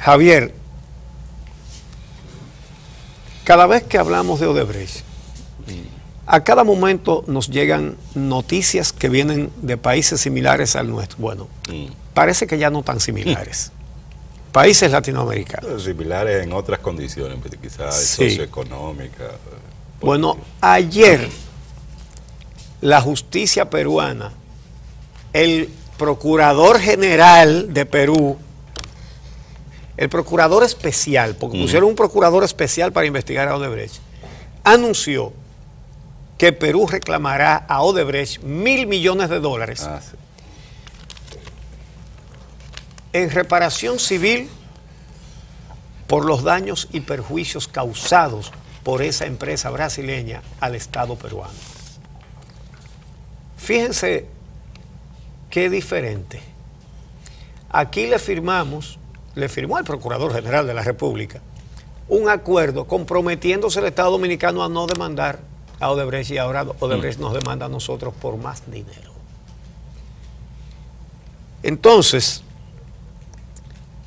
Javier, cada vez que hablamos de Odebrecht, a cada momento nos llegan noticias que vienen de países similares al nuestro. Bueno, parece que ya no tan similares. Países latinoamericanos. Similares en otras condiciones, quizás socioeconómicas. Bueno, ayer la justicia peruana, el procurador general de Perú, el procurador especial, porque pusieron un procurador especial para investigar a Odebrecht, anunció que Perú reclamará a Odebrecht $1.000 millones en reparación civil por los daños y perjuicios causados por esa empresa brasileña al Estado peruano. Fíjense qué diferente. Aquí le firmó el Procurador General de la República un acuerdo comprometiéndose el Estado Dominicano a no demandar a Odebrecht, y ahora Odebrecht nos demanda a nosotros por más dinero. Entonces,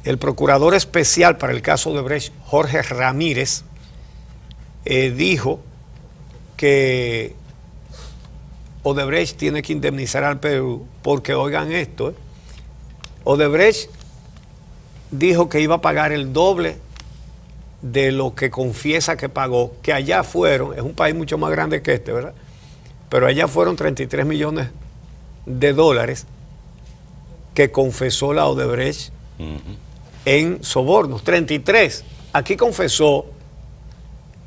el Procurador Especial para el caso Odebrecht, Jorge Ramírez, dijo que Odebrecht tiene que indemnizar al Perú porque, oigan esto, Odebrecht dijo que iba a pagar el doble de lo que confiesa que pagó, que allá fueron, es un país mucho más grande que este, ¿verdad? Pero allá fueron $33 millones que confesó la Odebrecht en sobornos, 33. Aquí confesó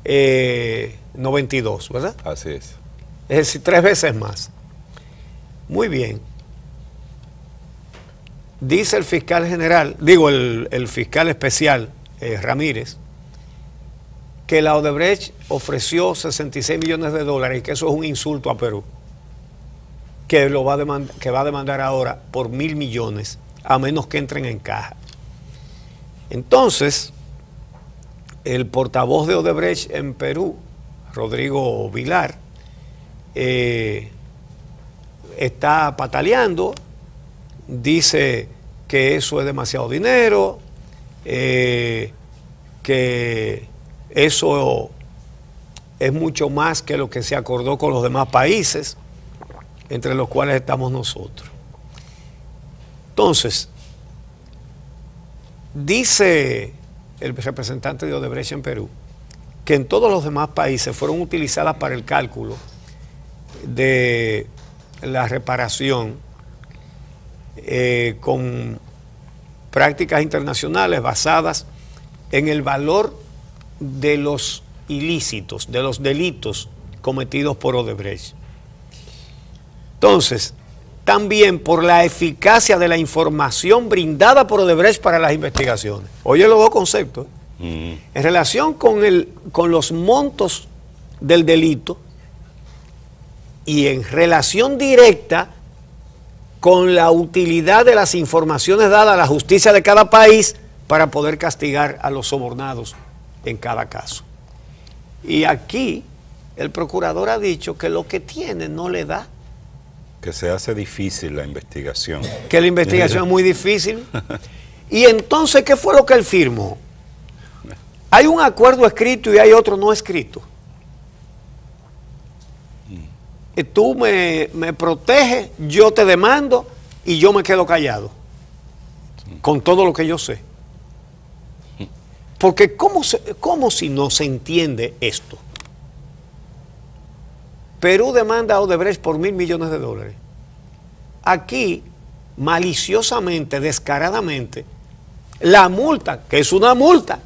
92, ¿verdad? Así es. Es decir, 3 veces más. Muy bien. Dice el fiscal general, el fiscal especial, Ramírez, que la Odebrecht ofreció $66 millones y que eso es un insulto a Perú, que va a demandar ahora por $1.000 millones, a menos que entren en caja. Entonces, el portavoz de Odebrecht en Perú, Rodrigo Vilar, está pataleando, dice que eso es demasiado dinero, que eso es mucho más que lo que se acordó con los demás países, entre los cuales estamos nosotros. Entonces, dice el representante de Odebrecht en Perú que en todos los demás países fueron utilizadas para el cálculo de la reparación con prácticas internacionales basadas en el valor de los ilícitos, de los delitos cometidos por Odebrecht. Entonces, también por la eficacia de la información brindada por Odebrecht para las investigaciones. Oye los dos conceptos. En relación con los montos del delito y en relación directa con la utilidad de las informaciones dadas a la justicia de cada país para poder castigar a los sobornados en cada caso. Y aquí el procurador ha dicho que lo que tiene no le da. Que se hace difícil la investigación. Que la investigación es muy difícil. Y entonces, ¿qué fue lo que él firmó? Hay un acuerdo escrito y hay otro no escrito. Tú me proteges, yo te demando y yo me quedo callado con todo lo que yo sé. Porque ¿cómo si no se entiende esto? Perú demanda a Odebrecht por $1.000 millones. Aquí, maliciosamente, descaradamente, la multa, que es una multa,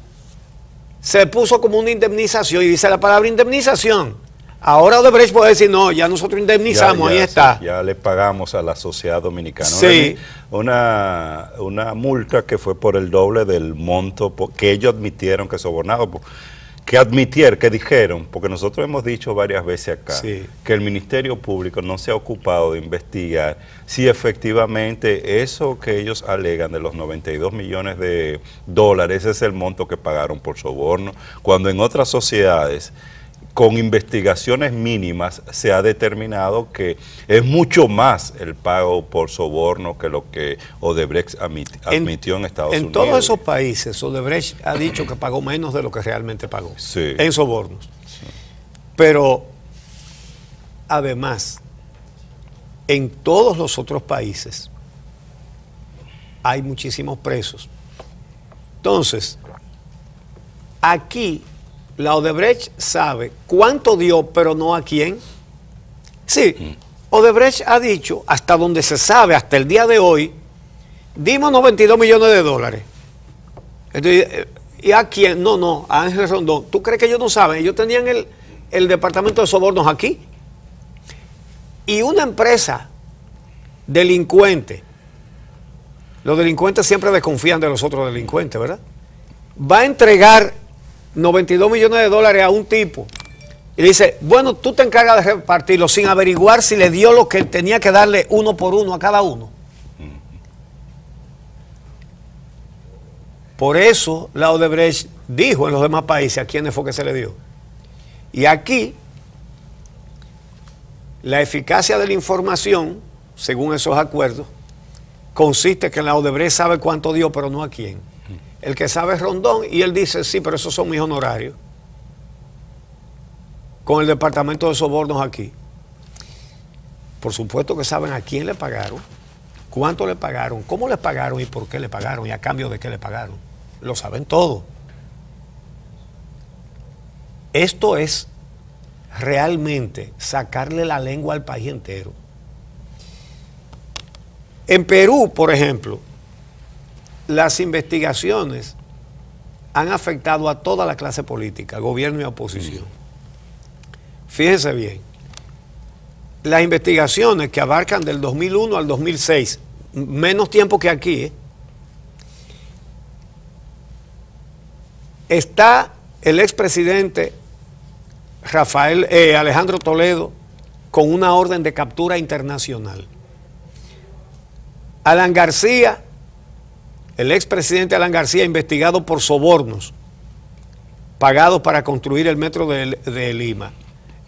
se puso como una indemnización, y dice la palabra indemnización. Ahora Odebrecht puede decir, no, ya nosotros indemnizamos, ahí está. Ya le pagamos a la sociedad dominicana. Sí. Una multa que fue por el doble del monto que ellos admitieron que sobornaron. Que dijeron, porque nosotros hemos dicho varias veces acá, que el Ministerio Público no se ha ocupado de investigar si efectivamente eso que ellos alegan de los $92 millones es el monto que pagaron por soborno, cuando en otras sociedades con investigaciones mínimas se ha determinado que es mucho más el pago por soborno que lo que Odebrecht admitió en Estados Unidos. En todos esos países, Odebrecht ha dicho que pagó menos de lo que realmente pagó en sobornos. Sí. Pero, además, en todos los otros países hay muchísimos presos. Entonces, aquí la Odebrecht sabe cuánto dio, pero no a quién. Sí, Odebrecht ha dicho, hasta donde se sabe, hasta el día de hoy, dimos 92 millones de dólares. Entonces, ¿y a quién? No, a Ángel Rondón. ¿Tú crees que ellos no saben? Ellos tenían el departamento de sobornos aquí. Y una empresa delincuente, los delincuentes siempre desconfían de los otros delincuentes, ¿verdad? Va a entregar 92 millones de dólares a un tipo y le dice, bueno, tú te encargas de repartirlo sin averiguar si le dio lo que tenía que darle uno por uno a cada uno. Por eso la Odebrecht dijo en los demás países a quiénes fue que se le dio. Y aquí la eficacia de la información, según esos acuerdos, consiste que la Odebrecht sabe cuánto dio, pero no a quién. El que sabe es Rondón, y él dice, sí, pero esos son mis honorarios. Con el departamento de sobornos aquí. Por supuesto que saben a quién le pagaron, cuánto le pagaron, cómo le pagaron y por qué le pagaron y a cambio de qué le pagaron. Lo saben todo. Esto es realmente sacarle la lengua al país entero. En Perú, por ejemplo, las investigaciones han afectado a toda la clase política, gobierno y oposición. Fíjense bien, las investigaciones que abarcan del 2001 al 2006, menos tiempo que aquí, está el expresidente Alejandro Toledo con una orden de captura internacional. Alan García, el expresidente Alan García, investigado por sobornos pagados para construir el metro de Lima.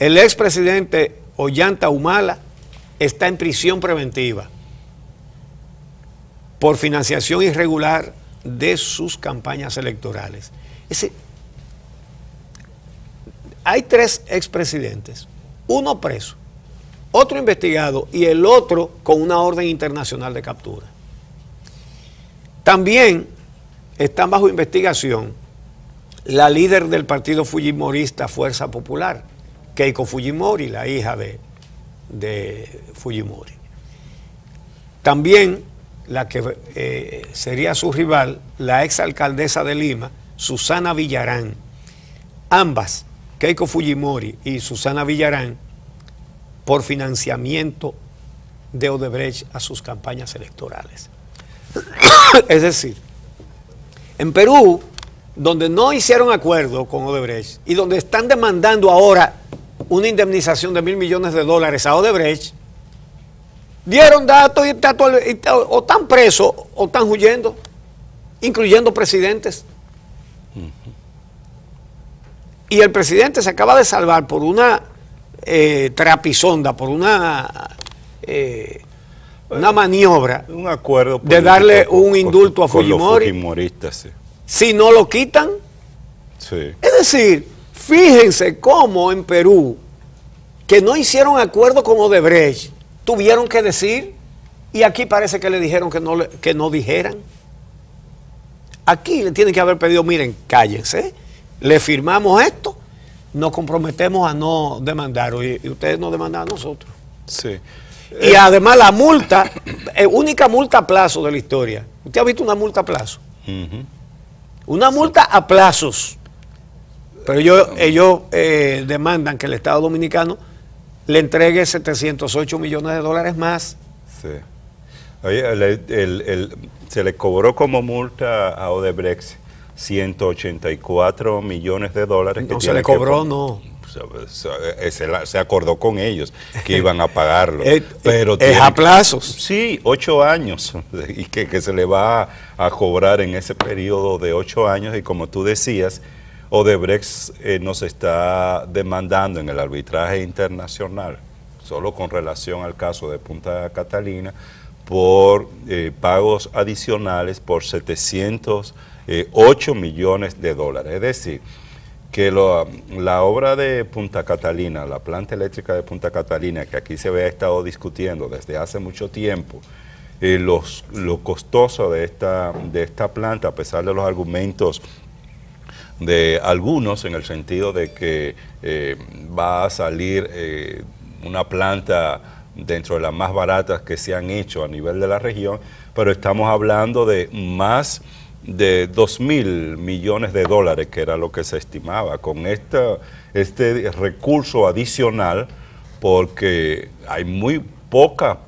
El expresidente Ollanta Humala está en prisión preventiva por financiación irregular de sus campañas electorales. Hay 3 expresidentes, uno preso, otro investigado y el otro con una orden internacional de captura. También están bajo investigación la líder del partido fujimorista Fuerza Popular, Keiko Fujimori, la hija de Fujimori. También la que sería su rival, la exalcaldesa de Lima, Susana Villarán. Ambas, Keiko Fujimori y Susana Villarán, por financiamiento de Odebrecht a sus campañas electorales. Es decir, en Perú, donde no hicieron acuerdo con Odebrecht y donde están demandando ahora una indemnización de $1.000 millones a Odebrecht, dieron datos y o están presos o están huyendo, incluyendo presidentes. Y el presidente se acaba de salvar por una trapisonda, por una maniobra, un acuerdo de darle un indulto a Fujimori. Sí. Si no lo quitan. Sí. Es decir, fíjense cómo en Perú, que no hicieron acuerdo con Odebrecht, tuvieron que decir, y aquí parece que le dijeron que no dijeran. Aquí le tienen que haber pedido, miren, cállense, le firmamos esto, nos comprometemos a no demandar, y ustedes no demandan a nosotros. Sí. Y además la multa, única multa a plazo de la historia. ¿Usted ha visto una multa a plazo? Una multa a plazos. Pero ellos demandan que el Estado Dominicano le entregue 708 millones de dólares más. Sí. Oye, se le cobró como multa a Odebrecht 184 millones de dólares. No se le cobró, no. Se acordó con ellos que iban a pagarlo. Pero es a plazos. Sí, 8 años. Y que se le va a cobrar en ese periodo de 8 años. Y como tú decías, Odebrecht nos está demandando en el arbitraje internacional, solo con relación al caso de Punta Catalina, por pagos adicionales por 708 millones de dólares. Es decir, que la obra de Punta Catalina, la planta eléctrica de Punta Catalina, que aquí se había estado discutiendo desde hace mucho tiempo, lo costoso de esta planta, a pesar de los argumentos de algunos, en el sentido de que va a salir una planta dentro de las más baratas que se han hecho a nivel de la región, pero estamos hablando de más de 2.000 millones de dólares, que era lo que se estimaba, con este recurso adicional, porque hay muy pocas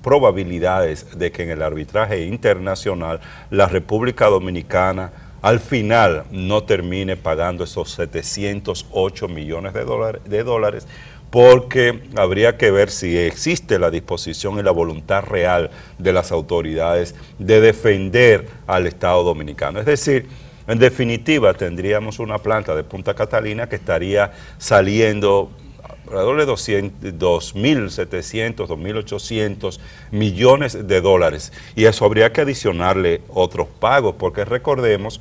probabilidades de que en el arbitraje internacional la República Dominicana al final no termine pagando esos 708 millones de dólares, porque habría que ver si existe la disposición y la voluntad real de las autoridades de defender al Estado dominicano. Es decir, en definitiva, tendríamos una planta de Punta Catalina que estaría saliendo alrededor de 2.700, 2.800 millones de dólares. Y eso habría que adicionarle otros pagos, porque recordemos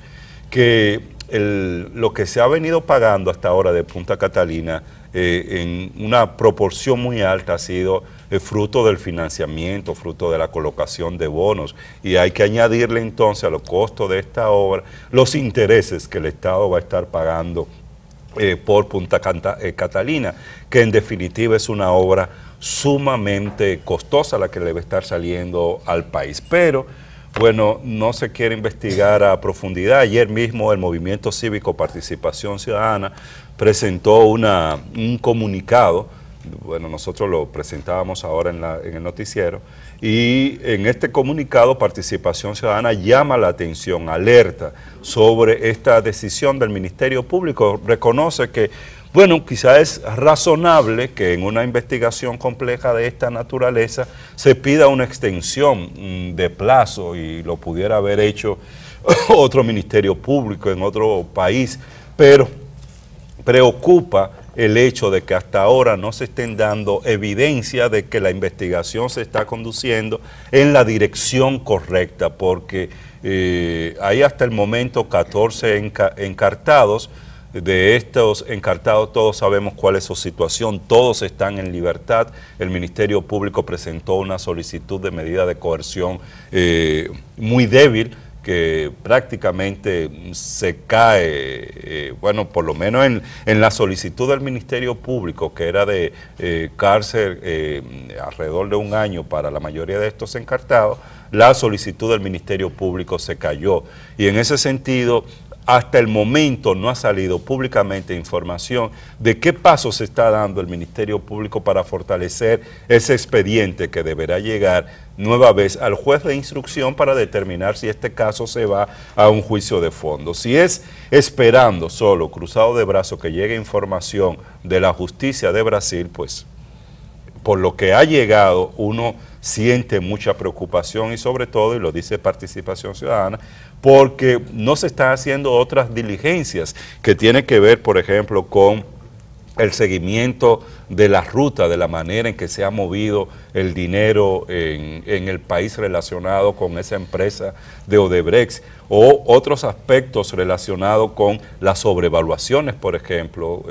que lo que se ha venido pagando hasta ahora de Punta Catalina en una proporción muy alta ha sido fruto del financiamiento, fruto de la colocación de bonos, y hay que añadirle entonces a los costos de esta obra los intereses que el Estado va a estar pagando por Punta Catalina, que en definitiva es una obra sumamente costosa la que le va a estar saliendo al país. Pero bueno, no se quiere investigar a profundidad. Ayer mismo el Movimiento Cívico Participación Ciudadana presentó un comunicado. Bueno, nosotros lo presentábamos ahora en el noticiero, y en este comunicado Participación Ciudadana llama la atención, alerta sobre esta decisión del Ministerio Público. Reconoce que, bueno, quizás es razonable que en una investigación compleja de esta naturaleza se pida una extensión de plazo, y lo pudiera haber hecho otro Ministerio Público en otro país, pero preocupa el hecho de que hasta ahora no se estén dando evidencia de que la investigación se está conduciendo en la dirección correcta, porque hay hasta el momento 14 encartados. De estos encartados todos sabemos cuál es su situación, todos están en libertad. El Ministerio Público presentó una solicitud de medida de coerción muy débil, que prácticamente se cae, bueno, por lo menos en la solicitud del Ministerio Público, que era de cárcel alrededor de 1 año para la mayoría de estos encartados, la solicitud del Ministerio Público se cayó. Y en ese sentido, hasta el momento no ha salido públicamente información de qué pasos se está dando el Ministerio Público para fortalecer ese expediente, que deberá llegar nueva vez al juez de instrucción para determinar si este caso se va a un juicio de fondo. Si es esperando solo, cruzado de brazos, que llegue información de la justicia de Brasil, pues por lo que ha llegado uno siente mucha preocupación, y sobre todo, y lo dice Participación Ciudadana, porque no se están haciendo otras diligencias que tienen que ver, por ejemplo, con el seguimiento de la ruta, de la manera en que se ha movido el dinero en el país relacionado con esa empresa de Odebrecht, o otros aspectos relacionados con las sobrevaluaciones, por ejemplo,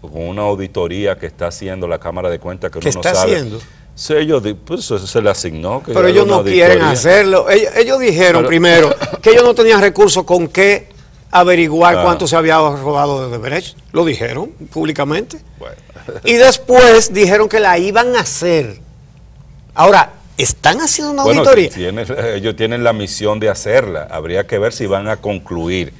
con una auditoría que está haciendo la Cámara de Cuentas, que uno no sabe. ¿Qué está haciendo? Sí, pues se le asignó. Pero ellos no quieren hacerlo. Ellos dijeron primero que ellos no tenían recursos con qué averiguar cuánto se había robado de Odebrecht. Lo dijeron públicamente. Bueno. Y después dijeron que la iban a hacer. Ahora, ¿están haciendo una auditoría? Ellos tienen la misión de hacerla. Habría que ver si van a concluir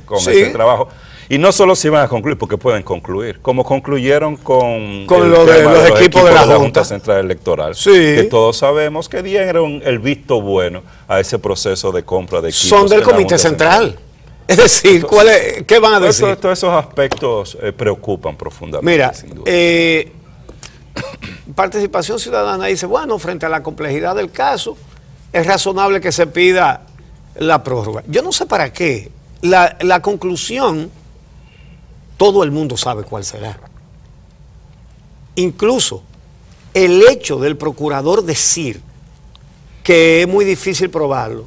con ese trabajo. Y no solo si van a concluir, porque pueden concluir, como concluyeron con los equipos de la Junta Central Electoral, que todos sabemos que dieron el visto bueno a ese proceso de compra de equipos. Son del Comité Central. Es decir, ¿qué van a decir? Todos esos aspectos preocupan profundamente. Mira, Participación Ciudadana dice, bueno, frente a la complejidad del caso, es razonable que se pida la prórroga. Yo no sé para qué la conclusión, todo el mundo sabe cuál será. Incluso el hecho del procurador decir que es muy difícil probarlo,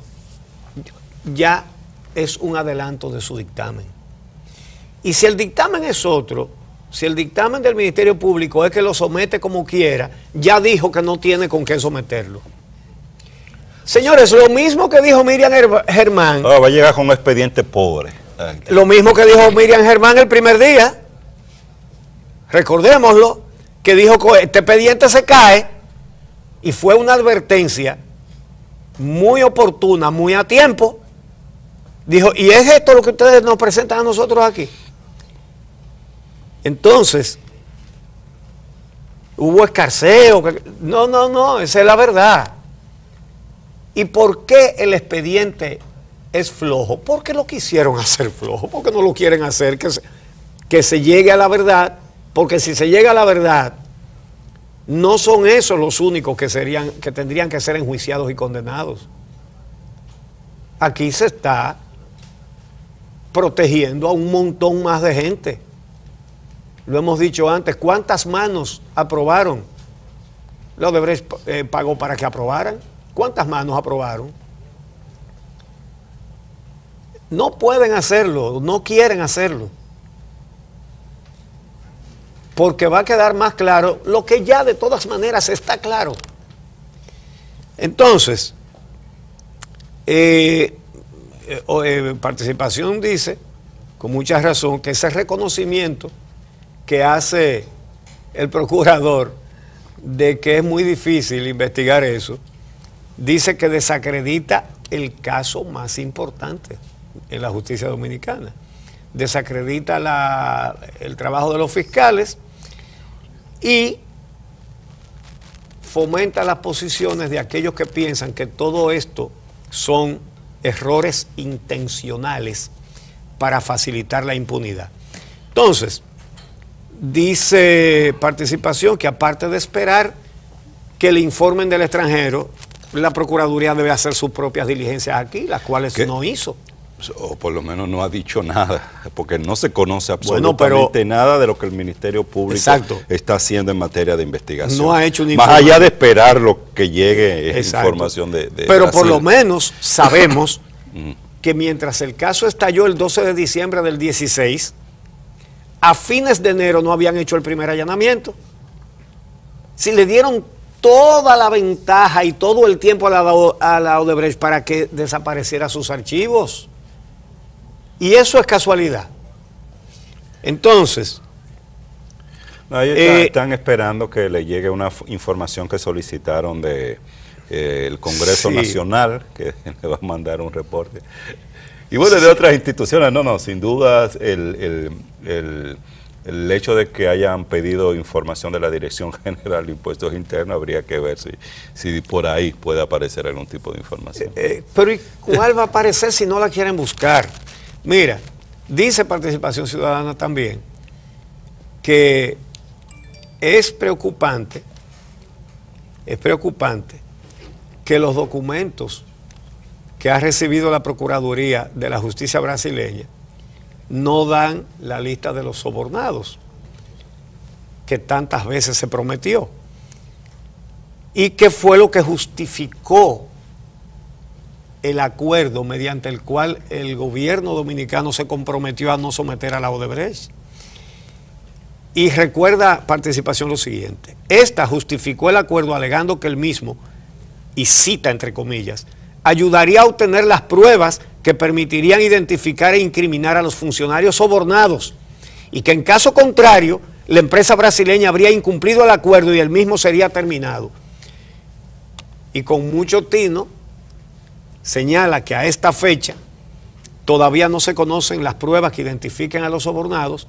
ya es un adelanto de su dictamen. Y si el dictamen es otro, si el dictamen del Ministerio Público es que lo somete como quiera, ya dijo que no tiene con qué someterlo. Señores, lo mismo que dijo Miriam Germán. Va a llegar con un expediente pobre. Lo mismo que dijo Miriam Germán el primer día. Recordémoslo, que dijo que este expediente se cae, y fue una advertencia muy oportuna, muy a tiempo. Dijo, ¿y es esto lo que ustedes nos presentan a nosotros aquí? Entonces, hubo escarceo. No, esa es la verdad. ¿Y por qué el expediente es flojo? Porque lo quisieron hacer flojo, porque no lo quieren hacer que se llegue a la verdad, porque si se llega a la verdad, no son esos los únicos que tendrían que ser enjuiciados y condenados. Aquí se está protegiendo a un montón más de gente. Lo hemos dicho antes, ¿cuántas manos aprobaron? La Odebrecht pagó para que aprobaran. ¿Cuántas manos aprobaron? No pueden hacerlo, no quieren hacerlo. Porque va a quedar más claro lo que ya de todas maneras está claro. Entonces, Participación dice, con mucha razón, que ese reconocimiento que hace el procurador de que es muy difícil investigar eso, dice que desacredita el caso más importante en la justicia dominicana. Desacredita el trabajo de los fiscales y fomenta las posiciones de aquellos que piensan que todo esto son errores intencionales para facilitar la impunidad. Entonces, dice Participación que aparte de esperar que le informen del extranjero, la Procuraduría debe hacer sus propias diligencias aquí, las cuales no hizo. O por lo menos no ha dicho nada, porque no se conoce absolutamente nada de lo que el Ministerio Público está haciendo en materia de investigación. No ha hecho ni más allá de esperar lo que llegue información de pero Brasil. Por lo menos sabemos que mientras el caso estalló el 12 de diciembre del 16, a fines de enero no habían hecho el primer allanamiento. Si le dieron toda la ventaja y todo el tiempo a la Odebrecht para que desapareciera sus archivos. Y eso es casualidad. Entonces, están esperando que le llegue una información que solicitaron de el Congreso Nacional, que le va a mandar un reporte. Y bueno, de otras instituciones, sin duda el hecho de que hayan pedido información de la Dirección General de Impuestos Internos, habría que ver si por ahí puede aparecer algún tipo de información. Pero ¿y cuál va a aparecer si no la quieren buscar? Mira, dice Participación Ciudadana también que es preocupante que los documentos que ha recibido la Procuraduría de la Justicia brasileña no dan la lista de los sobornados que tantas veces se prometió y que fue lo que justificó el acuerdo mediante el cual el gobierno dominicano se comprometió a no someter a la Odebrecht. Y recuerda Participación lo siguiente: esta justificó el acuerdo alegando que el mismo, y cita entre comillas, ayudaría a obtener las pruebas que permitirían identificar e incriminar a los funcionarios sobornados, y que en caso contrario la empresa brasileña habría incumplido el acuerdo y el mismo sería terminado. Y con mucho tino señala que a esta fecha todavía no se conocen las pruebas que identifiquen a los sobornados,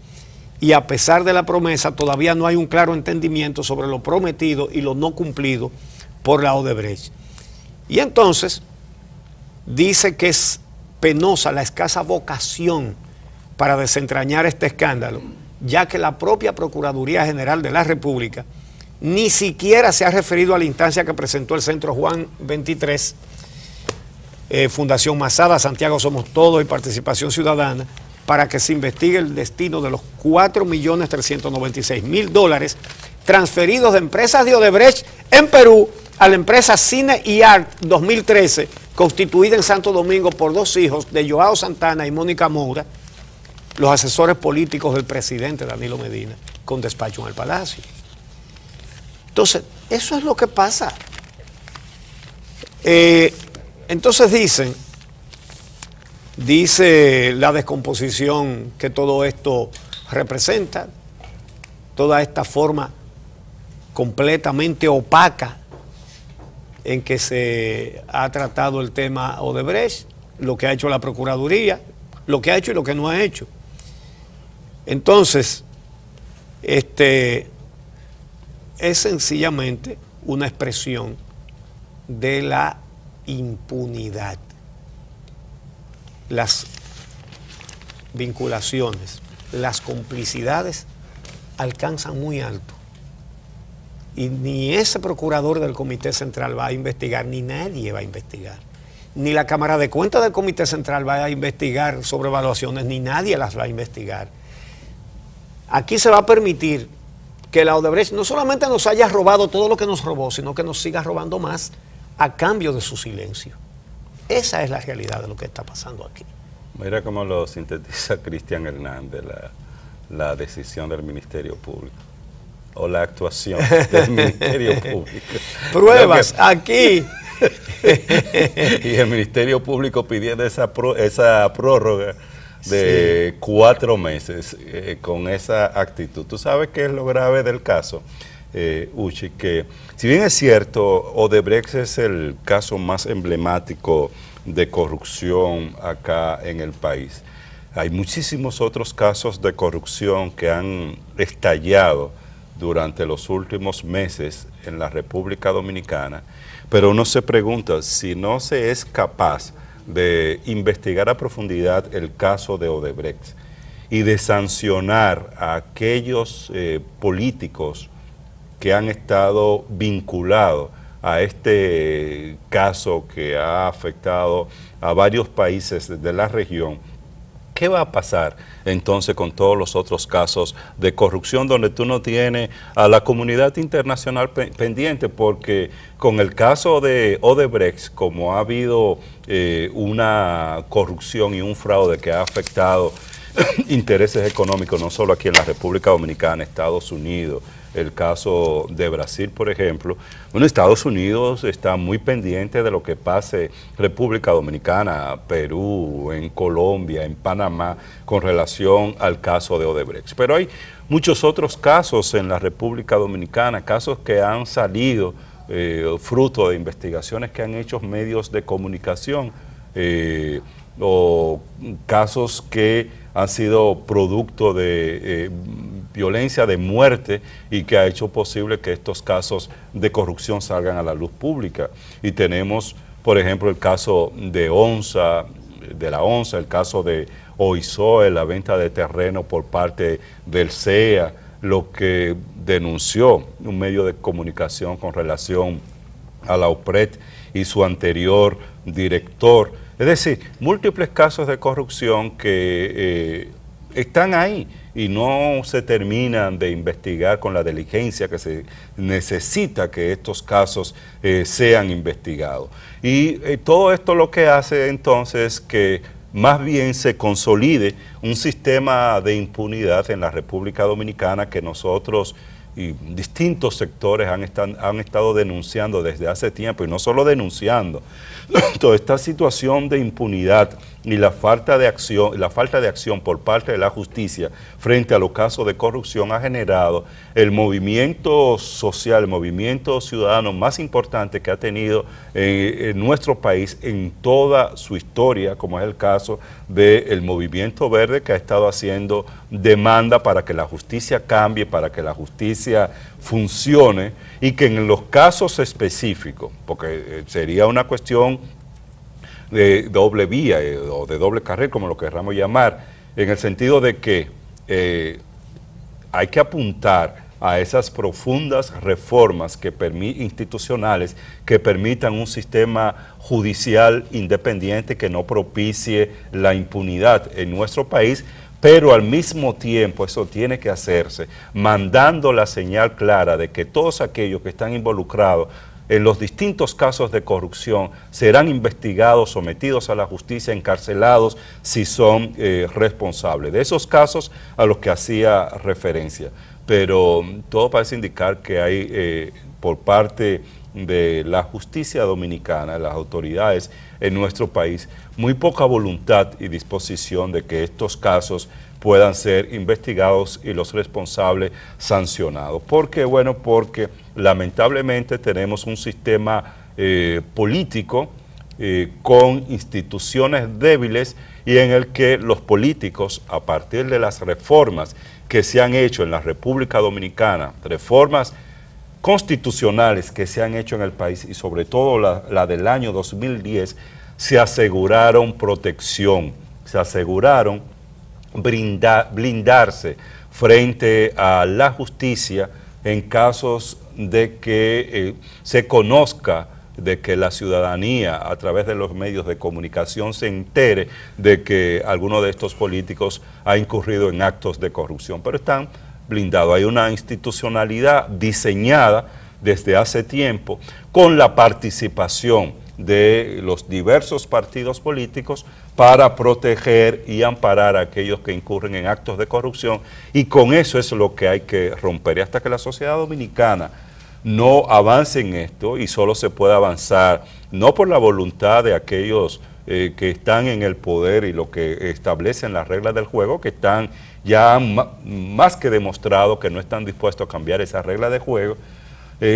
y a pesar de la promesa todavía no hay un claro entendimiento sobre lo prometido y lo no cumplido por la Odebrecht. Y entonces dice que es penosa la escasa vocación para desentrañar este escándalo, ya que la propia Procuraduría General de la República ni siquiera se ha referido a la instancia que presentó el Centro Juan 23 Fundación Masada, Santiago Somos Todos y Participación Ciudadana, para que se investigue el destino de los 4.396.000 dólares transferidos de empresas de Odebrecht en Perú a la empresa Cine y Art 2013, constituida en Santo Domingo por dos hijos de Joao Santana y Mónica Moura, los asesores políticos del presidente Danilo Medina, con despacho en el Palacio. Entonces, eso es lo que pasa. Entonces dice la descomposición que todo esto representa, toda esta forma completamente opaca en que se ha tratado el tema Odebrecht, lo que ha hecho la Procuraduría, lo que ha hecho y lo que no ha hecho. Entonces, es sencillamente una expresión de la impunidad. Las vinculaciones, las complicidades alcanzan muy alto. Y ni ese procurador del Comité Central va a investigar, ni nadie va a investigar. Ni la Cámara de Cuentas del Comité Central va a investigar sobre evaluaciones, ni nadie las va a investigar. Aquí se va a permitir que la Odebrecht no solamente nos haya robado todo lo que nos robó, sino que nos siga robando más a cambio de su silencio. Esa es la realidad de lo que está pasando aquí. Mira cómo lo sintetiza Cristian Hernández, la decisión del Ministerio Público o la actuación del Ministerio Público. Pruebas aquí. Y el Ministerio Público pidiendo esa prórroga de 4 meses con esa actitud. ¿Tú sabes qué es lo grave del caso, Uchi? Que si bien es cierto, Odebrecht es el caso más emblemático de corrupción acá en el país, hay muchísimos otros casos de corrupción que han estallado durante los últimos meses en la República Dominicana, pero uno se pregunta si no se es capaz de investigar a profundidad el caso de Odebrecht y de sancionar a aquellos políticos que han estado vinculados a este caso que ha afectado a varios países de la región. ¿Qué va a pasar entonces con todos los otros casos de corrupción donde tú no tienes a la comunidad internacional pendiente? Porque con el caso de Odebrecht, como ha habido una corrupción y un fraude que ha afectado intereses económicos, no solo aquí en la República Dominicana, Estados Unidos, el caso de Brasil, por ejemplo. Bueno, Estados Unidos está muy pendiente de lo que pase en República Dominicana, Perú, en Colombia, en Panamá, con relación al caso de Odebrecht. Pero hay muchos otros casos en la República Dominicana, casos que han salido fruto de investigaciones que han hecho medios de comunicación, o casos que han sido producto de violencia, de muerte, y que ha hecho posible que estos casos de corrupción salgan a la luz pública. Y tenemos, por ejemplo, el caso de la ONSA, el caso de OISOE, la venta de terreno por parte del CEA, lo que denunció un medio de comunicación con relación a la OPRED y su anterior director. Es decir, múltiples casos de corrupción que están ahí y no se terminan de investigar con la diligencia que se necesita que estos casos sean investigados. Y todo esto lo que hace entonces que más bien se consolide un sistema de impunidad en la República Dominicana que nosotros y distintos sectores han estado denunciando desde hace tiempo, y no solo denunciando, toda esta situación de impunidad y la falta de acción por parte de la justicia frente a los casos de corrupción ha generado el movimiento social, el movimiento ciudadano más importante que ha tenido en nuestro país en toda su historia, como es el caso del Movimiento Verde, que ha estado haciendo demanda para que la justicia cambie, para que la justicia funcione, y que en los casos específicos, porque sería una cuestión de doble vía o de doble carril, como lo querramos llamar, en el sentido de que hay que apuntar a esas profundas reformas institucionales que permitan un sistema judicial independiente que no propicie la impunidad en nuestro país, pero al mismo tiempo eso tiene que hacerse mandando la señal clara de que todos aquellos que están involucrados en los distintos casos de corrupción serán investigados, sometidos a la justicia, encarcelados si son responsables. De esos casos a los que hacía referencia. Pero todo parece indicar que hay por parte de la justicia dominicana, las autoridades en nuestro país, muy poca voluntad y disposición de que estos casos puedan ser investigados y los responsables sancionados. ¿Por qué? Bueno, porque lamentablemente tenemos un sistema político con instituciones débiles y en el que los políticos, a partir de las reformas que se han hecho en la República Dominicana, reformas constitucionales que se han hecho en el país y sobre todo la del año 2010, se aseguraron protección, se aseguraron blindarse frente a la justicia en casos de que se conozca, de que la ciudadanía a través de los medios de comunicación se entere de que alguno de estos políticos ha incurrido en actos de corrupción, pero están blindados. Hay una institucionalidad diseñada desde hace tiempo con la participación de los diversos partidos políticos para proteger y amparar a aquellos que incurren en actos de corrupción, y con eso es lo que hay que romper. Y hasta que la sociedad dominicana no avance en esto, y solo se puede avanzar no por la voluntad de aquellos que están en el poder y lo que establecen las reglas del juego, que están ya más que demostrado que no están dispuestos a cambiar esas reglas de juego,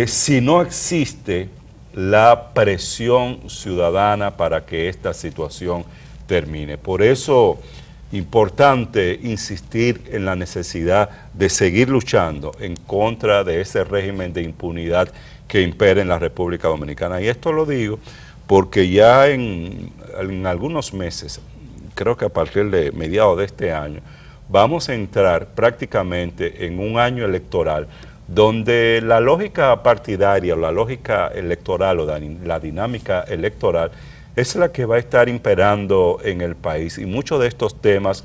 si no existe la presión ciudadana para que esta situación termine. Por eso, importante insistir en la necesidad de seguir luchando en contra de ese régimen de impunidad que impera en la República Dominicana. Y esto lo digo porque ya en algunos meses, creo que a partir de mediados de este año, vamos a entrar prácticamente en un año electoral donde la lógica partidaria o la lógica electoral o la dinámica electoral es la que va a estar imperando en el país, y muchos de estos temas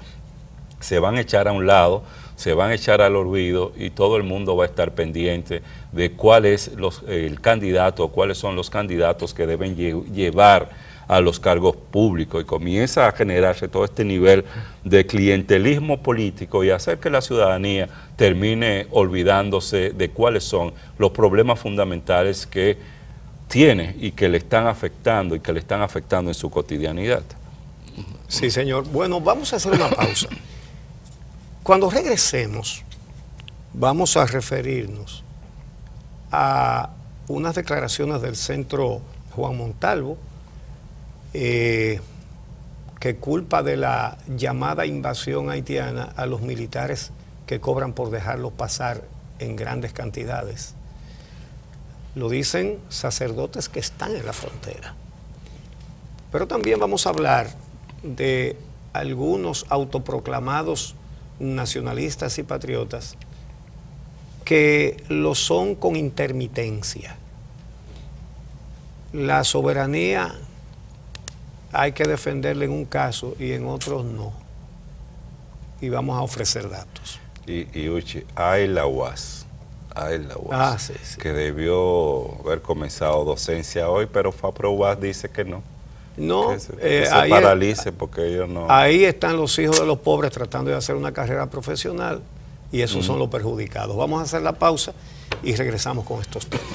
se van a echar a un lado, se van a echar al olvido, y todo el mundo va a estar pendiente de cuál es el candidato, cuáles son los candidatos que deben llevar a los cargos públicos, y comienza a generarse todo este nivel de clientelismo político y hacer que la ciudadanía termine olvidándose de cuáles son los problemas fundamentales que tiene y que le están afectando en su cotidianidad. Sí, señor. Bueno, vamos a hacer una pausa. Cuando regresemos, vamos a referirnos a unas declaraciones del Centro Juan Montalvo, que culpa de la llamada invasión haitiana a los militares que cobran por dejarlos pasar en grandes cantidades. Lo dicen sacerdotes que están en la frontera. Pero también vamos a hablar de algunos autoproclamados nacionalistas y patriotas que lo son con intermitencia. La soberanía hay que defenderla en un caso y en otros no. Y vamos a ofrecer datos. Y Uchi, hay la UAS, sí, sí, que debió haber comenzado docencia hoy, pero FAPRO-UAS dice que no. No, que se paralice porque ellos no... Ahí están los hijos de los pobres tratando de hacer una carrera profesional, y esos son los perjudicados. Vamos a hacer la pausa y regresamos con estos temas.